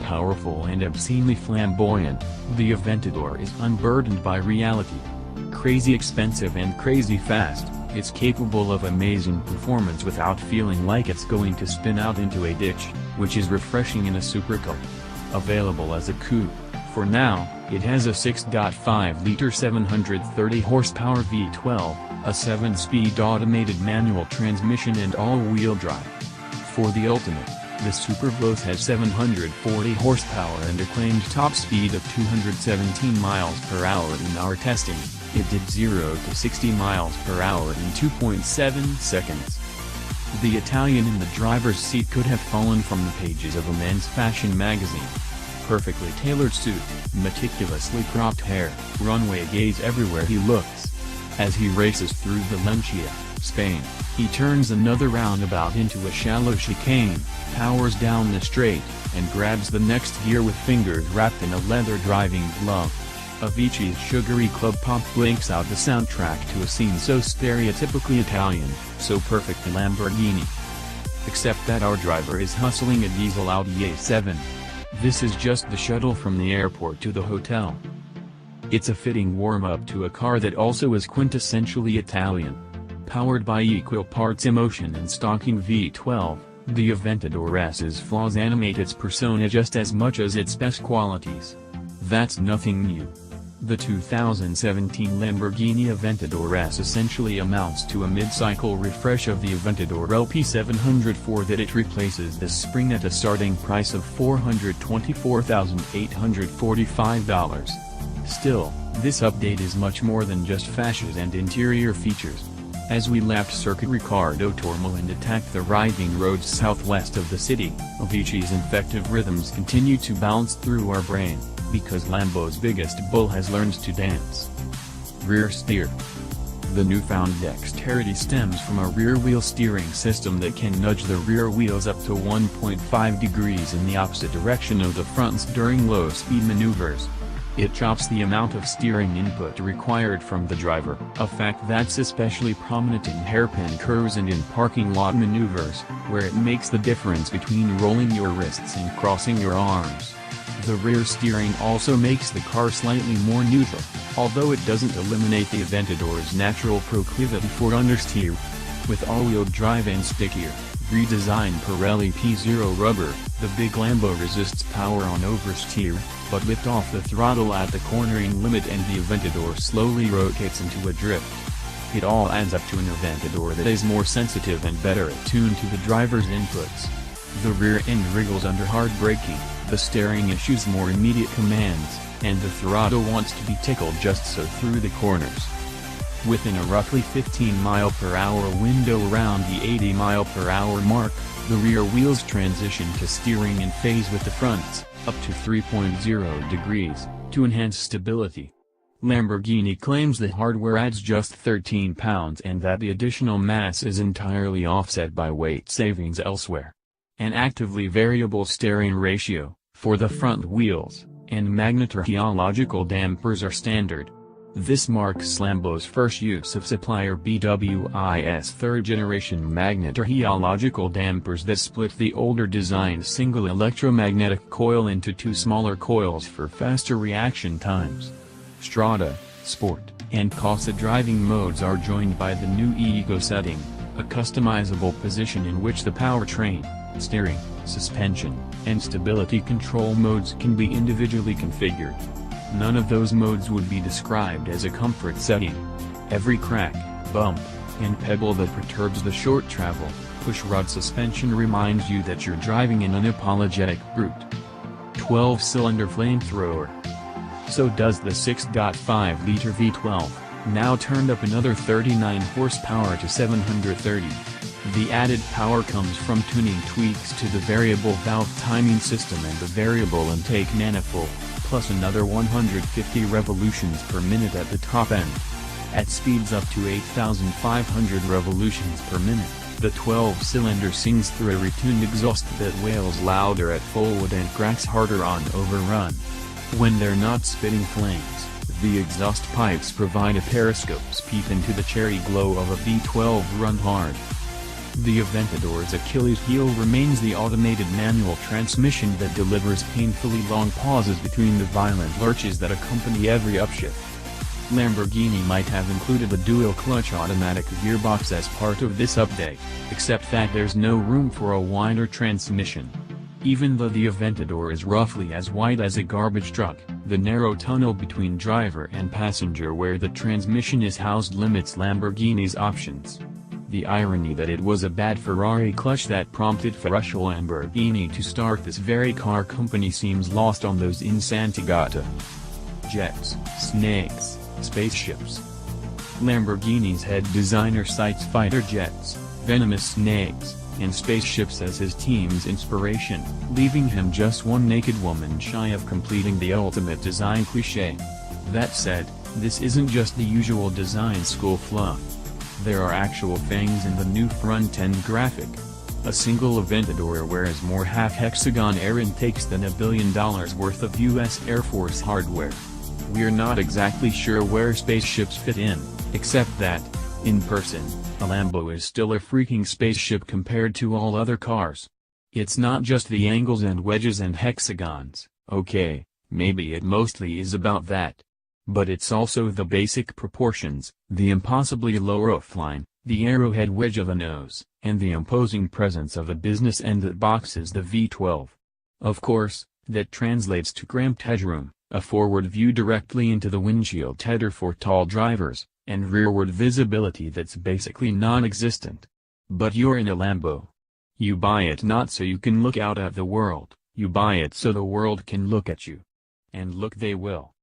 powerful and obscenely flamboyant, the Aventador is unburdened by reality. Crazy expensive and crazy fast, it's capable of amazing performance without feeling like it's going to spin out into a ditch, which is refreshing in a supercar. Available as a coupe, for now, it has a 6.5-liter 730 horsepower V12, a 7-speed automated manual transmission and all-wheel drive. For the ultimate, the Superveloce has 740 horsepower and a claimed top speed of 217 miles per hour in our testing. It did 0 to 60 miles per hour in 2.7 seconds. The Italian in the driver's seat could have fallen from the pages of a men's fashion magazine. Perfectly tailored suit, meticulously cropped hair, runway gaze everywhere he looks. As he races through Valencia, Spain, he turns another roundabout into a shallow chicane, powers down the straight, and grabs the next gear with fingers wrapped in a leather driving glove. Avicii's sugary club pop blinks out the soundtrack to a scene so stereotypically Italian, so perfectly Lamborghini. Except that our driver is hustling a diesel Audi A7. This is just the shuttle from the airport to the hotel. It's a fitting warm-up to a car that also is quintessentially Italian. Powered by equal parts emotion and stalking V12, the Aventador S's flaws animate its persona just as much as its best qualities. That's nothing new. The 2017 Lamborghini Aventador S essentially amounts to a mid-cycle refresh of the Aventador LP704 that it replaces this spring at a starting price of $424,845. Still, this update is much more than just fascias and interior features. As we left Circuit Ricardo Tormal and attacked the winding roads southwest of the city, Avicii's infective rhythms continue to bounce through our brain, because Lambo's biggest bull has learned to dance. Rear steer. The newfound dexterity stems from a rear-wheel steering system that can nudge the rear wheels up to 1.5 degrees in the opposite direction of the fronts during low-speed maneuvers. It chops the amount of steering input required from the driver, a fact that's especially prominent in hairpin curves and in parking lot maneuvers, where it makes the difference between rolling your wrists and crossing your arms. The rear steering also makes the car slightly more neutral, although it doesn't eliminate the Aventador's natural proclivity for understeer. With all-wheel drive and stickier, redesigned Pirelli P0 rubber, the big Lambo resists power on oversteer, but lift off the throttle at the cornering limit and the Aventador slowly rotates into a drift. It all adds up to an Aventador that is more sensitive and better attuned to the driver's inputs. The rear end wriggles under hard braking, the steering issues more immediate commands, and the throttle wants to be tickled just so through the corners. Within a roughly 15-mile-per-hour window around the 80-mile-per-hour mark, the rear wheels transition to steering in phase with the fronts, up to 3.0 degrees, to enhance stability. Lamborghini claims the hardware adds just 13 pounds and that the additional mass is entirely offset by weight savings elsewhere. An actively variable steering ratio, for the front wheels, and magnetorheological dampers are standard. This marks Lambo's first use of supplier BWI's third-generation magnetorheological dampers that split the older designed single electromagnetic coil into two smaller coils for faster reaction times. Strada, Sport, and Corsa driving modes are joined by the new Eco setting, a customizable position in which the powertrain, steering, suspension, and stability control modes can be individually configured. None of those modes would be described as a comfort setting. Every crack, bump, and pebble that perturbs the short travel, push-rod suspension reminds you that you're driving an unapologetic brute. 12-cylinder flamethrower. So does the 6.5-liter V12, now turned up another 39 horsepower to 730. The added power comes from tuning tweaks to the variable valve timing system and the variable intake manifold, plus another 150 revolutions per minute at the top end. At speeds up to 8,500 revolutions per minute, the 12-cylinder sings through a retuned exhaust that wails louder at full-wood and cracks harder on overrun. When they're not spitting flames, the exhaust pipes provide a periscope's peep into the cherry glow of a V12 run hard. The Aventador's Achilles heel remains the automated manual transmission that delivers painfully long pauses between the violent lurches that accompany every upshift. Lamborghini might have included a dual-clutch automatic gearbox as part of this update, except that there's no room for a wider transmission. Even though the Aventador is roughly as wide as a garbage truck, the narrow tunnel between driver and passenger where the transmission is housed limits Lamborghini's options. The irony that it was a bad Ferrari clutch that prompted Ferruccio Lamborghini to start this very car company seems lost on those in Sant'Agata. Jets, snakes, spaceships. Lamborghini's head designer cites fighter jets, venomous snakes, and spaceships as his team's inspiration, leaving him just one naked woman shy of completing the ultimate design cliché. That said, this isn't just the usual design school fluff. There are actual fangs in the new front-end graphic. A single Aventador wears more half-hexagon air intakes than $1 billion worth of U.S. Air Force hardware. We're not exactly sure where spaceships fit in, except that, in person, a Lambo is still a freaking spaceship compared to all other cars. It's not just the angles and wedges and hexagons, okay, maybe it mostly is about that. But it's also the basic proportions, the impossibly low roofline, the arrowhead wedge of a nose, and the imposing presence of a business end that boxes the V12. Of course, that translates to cramped headroom, a forward view directly into the windshield header for tall drivers, and rearward visibility that's basically non-existent. But you're in a Lambo. You buy it not so you can look out at the world, you buy it so the world can look at you. And look they will.